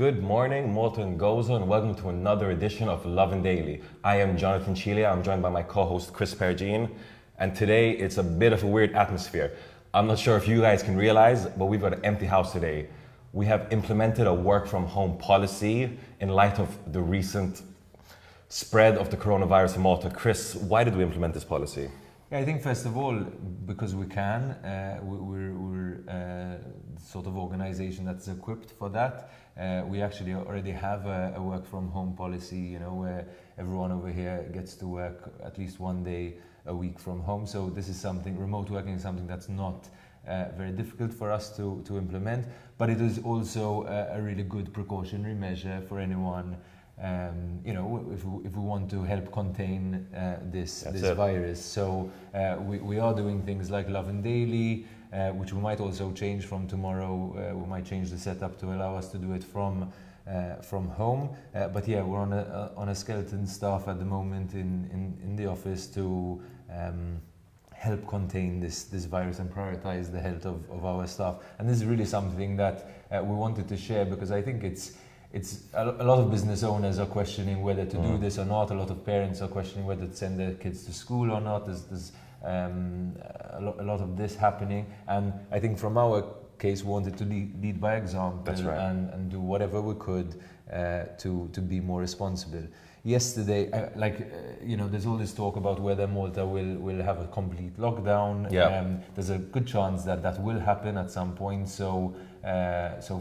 Good morning, Malta and Gozo, and welcome to another edition of Lovin Daily. I am Jonathan Chile. I'm joined by my co-host Chris Pergine, and today it's a bit of a weird atmosphere. I'm not sure if you guys can realize, but we've got an empty house today. We have implemented a work-from-home policy in light of the recent spread of the coronavirus in Malta. Chris, why did we implement this policy? Yeah, I think first of all, because we can, we're sort of organization that's equipped for that. We actually already have a work from home policy, where everyone over here gets to work at least one day a week from home. So this is something, remote working is something that's not very difficult for us to implement, but it is also a really good precautionary measure for anyone. If we want to help contain this virus. So we are doing things like Lovin Daily, which we might also change from tomorrow. We might change the setup to allow us to do it from home. But yeah, we're on a skeleton staff at the moment in the office to help contain this virus and prioritize the health of our staff. And this is really something that we wanted to share, because I think it's a lot of business owners are questioning whether to do this or not. A lot of parents are questioning whether to send their kids to school or not. There's a lot of this happening, and I think from our case we wanted to lead by example. That's right. and do whatever we could to be more responsible. Yesterday, there's all this talk about whether Malta will have a complete lockdown. Yeah. There's a good chance that will happen at some point. So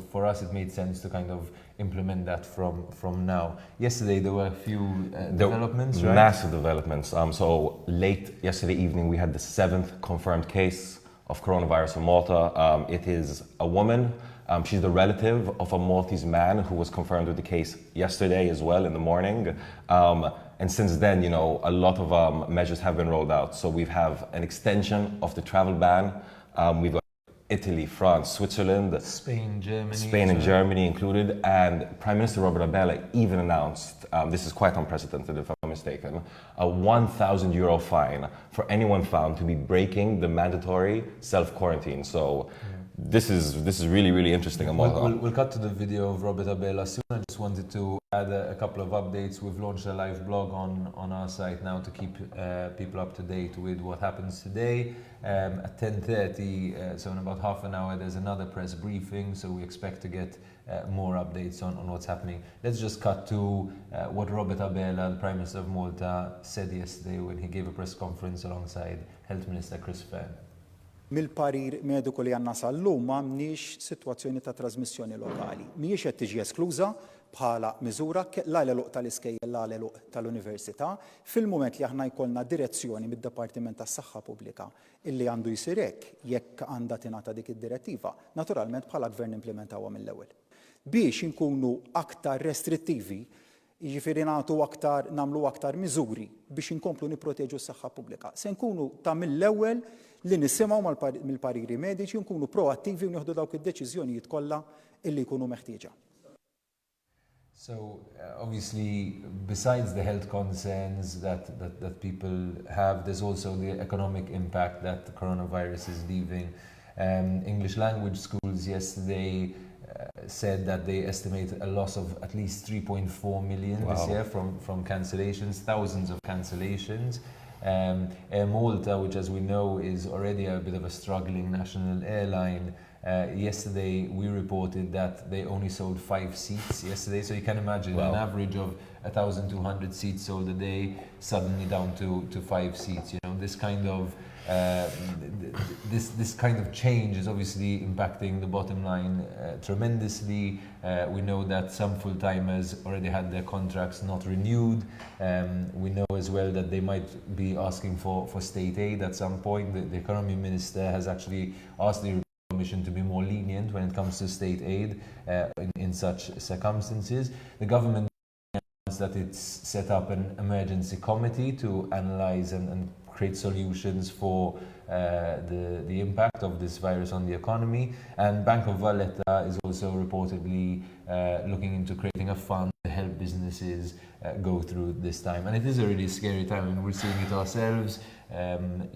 for us, it made sense to kind of implement that from now. Yesterday, there were a few developments, right? Massive developments. So late yesterday evening, we had the 7th confirmed case of coronavirus in Malta. It is a woman. She's the relative of a Maltese man who was confirmed with the case yesterday as well in the morning. And since then, a lot of measures have been rolled out. So we have an extension of the travel ban. We've got Italy, France, Switzerland, Spain, Germany. Spain and Germany included. And Prime Minister Robert Abela even announced, this is quite unprecedented if I'm not mistaken, a €1,000 fine for anyone found to be breaking the mandatory self-quarantine. So this is really, really interesting. We'll cut to the video of Robert Abela soon. I just wanted to add a couple of updates. We've launched a live blog on our site now to keep people up to date with what happens today. At 10:30, so in about half an hour, there's another press briefing, so we expect to get more updates on what's happening. Let's just cut to what Robert Abela, the Prime Minister of Malta, said yesterday when he gave a press conference alongside Health Minister Chris Fenn. Mill-parir mediku li għandna sal-lum m'għandniex sitwazzjoni ta' trasmissjoni lokali. Mhijiex qed tiġi eskluża bħala miżura la l-eluq tal-iskejjel la l-eluq tal-università fil-mument li aħna jkollna direzzjoni mid-Dipartiment tas-Saħħa Pubblika illi għandu jsir hekk jekk għandha tingħata dik id-direttiva, naturalment bħala gvern implementawha mill-ewwel. Biex inkunu aktar restrittivi, jiġifieri nagħmlu aktar miżuri biex inkomplu nipproteġu s-saħħa pubblika. Se nkunu ta' mill-ewwel li nisimgħu mill-pariri mediċi u nkunu proattivi u nieħdu dawk id-deċiżjonijiet kollha illi jkunu meħtieġa. So obviously, besides the health concerns that people have, there's also the economic impact that the coronavirus is leaving. English language schools yesterday said that they estimate a loss of at least 3.4 million this year from cancellations, thousands of cancellations. Air Malta, which as we know is already a bit of a struggling national airline, yesterday we reported that they only sold 5 seats yesterday. So you can imagine an average of 1,200 seats sold a day, suddenly down to 5 seats. This kind of this kind of change is obviously impacting the bottom line tremendously. We know that some full-timers already had their contracts not renewed. We know as well that they might be asking for state aid at some point. The economy minister has actually asked the European Commission to be more lenient when it comes to state aid in such circumstances. The government announced that it's set up an emergency committee to analyze and create solutions for the impact of this virus on the economy. And Bank of Valletta is also reportedly looking into creating a fund to help businesses go through this time. And it is a really scary time. I mean, we're seeing it ourselves. I'm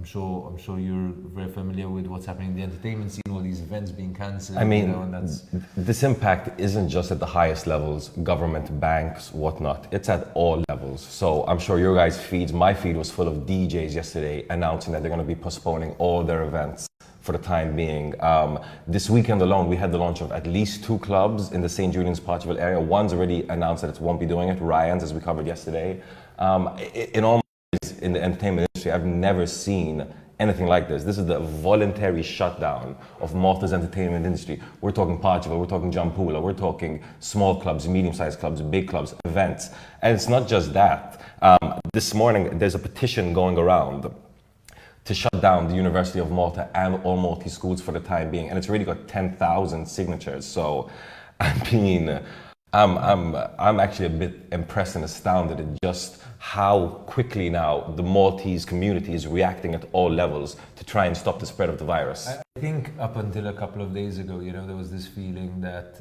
sure you're very familiar with what's happening in the entertainment scene, all these events being cancelled. I mean, and that's this impact isn't just at the highest levels, government, banks, whatnot. It's at all levels. So I'm sure your guys' feeds, my feed was full of DJs yesterday announcing that they're going to be postponing all their events for the time being. This weekend alone, we had the launch of at least 2 clubs in the St. Julian's Potterville area. One's already announced that it won't be doing it, Ryan's, as we covered yesterday. In all in the entertainment industry, I've never seen anything like this. This is the voluntary shutdown of Malta's entertainment industry. We're talking Potterville, we're talking Jampula, we're talking small clubs, medium-sized clubs, big clubs, events. And it's not just that. This morning, there's a petition going around to shut down the University of Malta and all Maltese schools for the time being. And it's already got 10,000 signatures. So, I mean, I'm actually a bit impressed and astounded at just how quickly now the Maltese community is reacting at all levels to try and stop the spread of the virus. I think up until a couple of days ago, there was this feeling that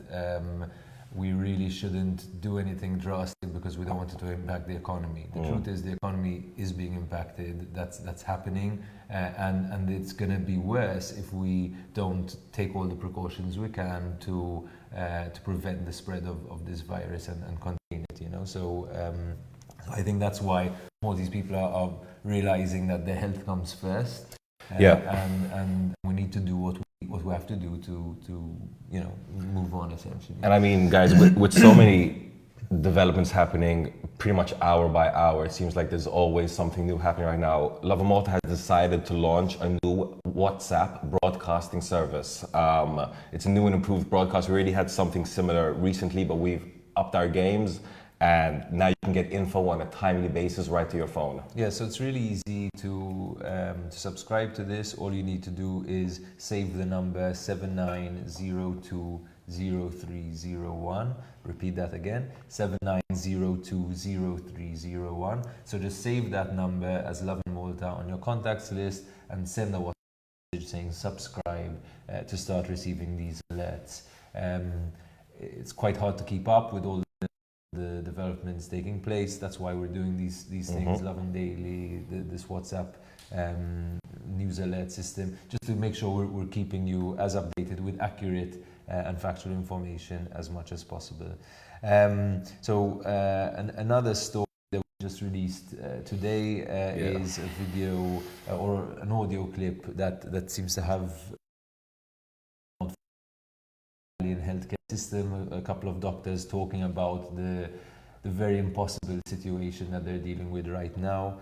we really shouldn't do anything drastic because we don't want it to impact the economy. The truth is the economy is being impacted. That's happening, and it's going to be worse if we don't take all the precautions we can to prevent the spread of this virus and contain it. So I think that's why all these people are realizing that their health comes first. And we need to do what we have to do to move on, essentially. And I mean, guys, with so many developments happening pretty much hour by hour, it seems like there's always something new happening right now. Lovin Malta has decided to launch a new WhatsApp broadcasting service. It's a new and improved broadcast. We already had something similar recently, but we've upped our games. And now you can get info on a timely basis right to your phone. Yeah, so it's really easy to subscribe to this. All you need to do is save the number 79020301. Repeat that again, 79020301. So just save that number as Lovin Malta on your contacts list and send a WhatsApp message saying subscribe to start receiving these alerts. It's quite hard to keep up with all the developments taking place. That's why we're doing these things, Lovin Daily, this WhatsApp news alert system, just to make sure we're keeping you as updated with accurate and factual information as much as possible. Another story that we just released today is a video or an audio clip that seems to have in healthcare system, a couple of doctors talking about the very impossible situation that they're dealing with right now.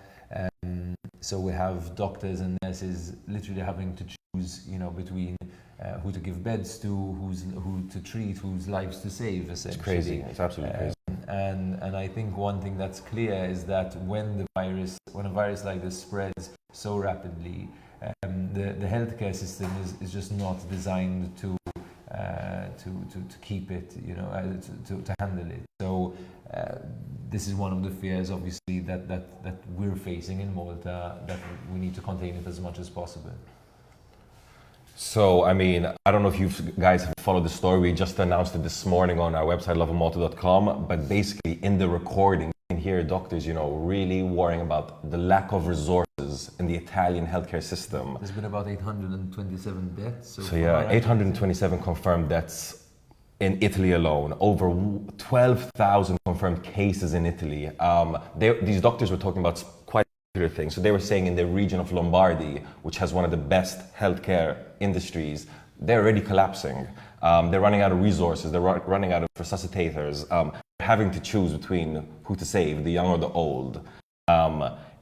So we have doctors and nurses literally having to choose, between who to give beds to, who to treat, whose lives to save, essentially. It's crazy. It's absolutely crazy. And I think one thing that's clear is that when a virus like this spreads so rapidly, the healthcare system is just not designed to keep it, to handle it. So this is one of the fears, obviously, that we're facing in Malta, that we need to contain it as much as possible. So, I mean, I don't know if you guys have followed the story. We just announced it this morning on our website, lovinmalta.com. But basically, in the recording, you can hear doctors, really worrying about the lack of resources in the Italian healthcare system. There's been about 827 deaths. So yeah, 827 confirmed deaths in Italy alone. Over 12,000 confirmed cases in Italy. These doctors were talking about quite particular things. So they were saying in the region of Lombardy, which has one of the best healthcare industries, they're already collapsing. They're running out of resources. They're running out of resuscitators. Having to choose between who to save, the young or the old.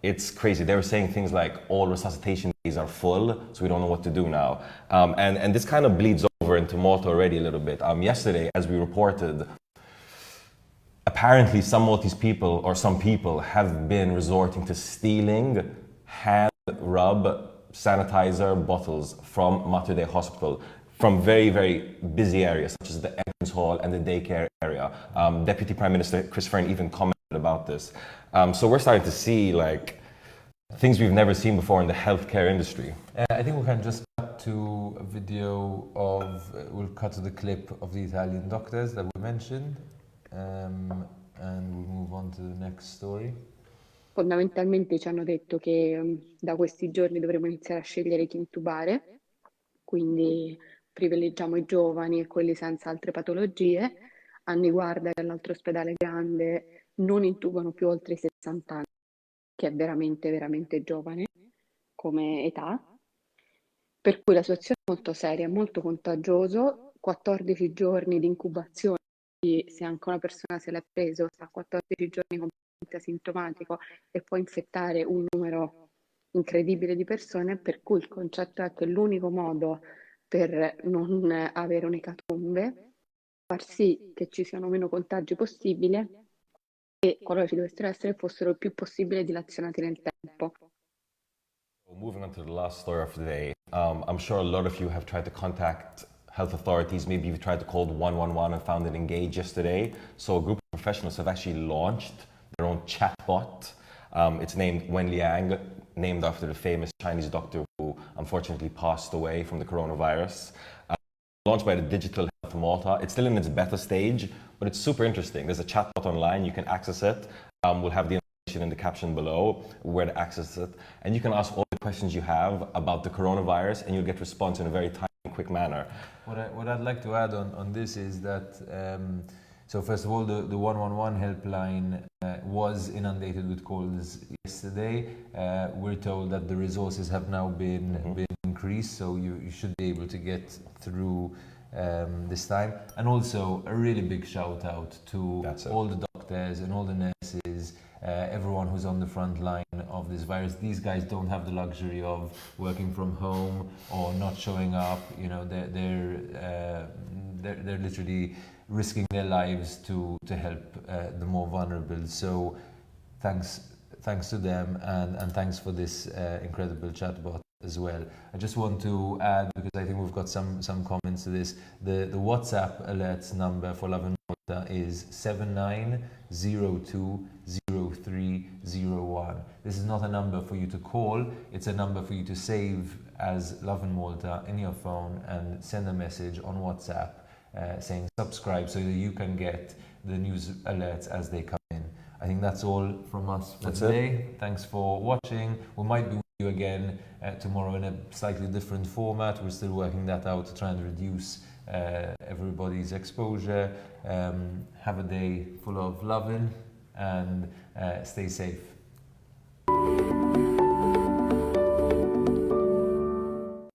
It's crazy. They were saying things like all resuscitation days are full, so we don't know what to do now. And this kind of bleeds over into Malta already a little bit. Yesterday, as we reported, apparently some Maltese people, or some people, have been resorting to stealing hand rub sanitizer bottles from Mater Dei Hospital from very, very busy areas, such as the entrance hall and the daycare area. Deputy Prime Minister Chris Fearn even commented about this. So we're starting to see things we've never seen before in the healthcare industry. I think we can just cut to a video we'll cut to the clip of the Italian doctors that we mentioned, and we'll move on to the next story. Fondamentalmente ci hanno detto che da questi giorni dovremo iniziare a scegliere chi intubare, quindi privilegiamo i giovani e quelli senza altre patologie. Anni guarda che all'altro ospedale grande non intubano più oltre i 60 anni, che è veramente, veramente giovane come età. Per cui la situazione è molto seria, è molto contagioso, 14 giorni di incubazione, quindi se anche una persona se l'è preso, sta 14 giorni completamente asintomatico e può infettare un numero incredibile di persone, per cui il concetto è che l'unico modo per non avere un'ecatombe è far sì che ci siano meno contagi possibile e qualora ci dovessero essere fossero il più possibile dilazionati nel tempo. Moving on to the last story of the day, I'm sure a lot of you have tried to contact health authorities. Maybe you've tried to call 111 and found it engaged yesterday. So a group of professionals have actually launched their own chatbot. It's named Wen Liang, named after the famous Chinese doctor who unfortunately passed away from the coronavirus. Launched by the Digital Health Malta. It's still in its beta stage, but it's super interesting. There's a chatbot online, you can access it. We'll have the information in the caption below where to access it. And you can ask all the questions you have about the coronavirus and you'll get response in a very timely and quick manner. What I'd like to add on this is that, so first of all, the 111 helpline was inundated with calls yesterday. We're told that the resources have now been increased, so you should be able to get through this time. And also a really big shout out to all the doctors and all the nurses, everyone who's on the front line of this virus. These guys don't have the luxury of working from home or not showing up. You know, they're literally risking their lives to help the more vulnerable. So thanks to them, and thanks for this incredible chatbot as well. I just want to add, because I think we've got some comments to this, the WhatsApp alerts number for Lovin Malta is 79020301. This is not a number for you to call, it's a number for you to save as Lovin Malta in your phone and send a message on WhatsApp saying subscribe, so that you can get the news alerts as they come in. I think that's all from us for today. Thanks for watching. We might be with you again tomorrow in a slightly different format. We're still working that out to try and reduce everybody's exposure. Have a day full of loving and stay safe.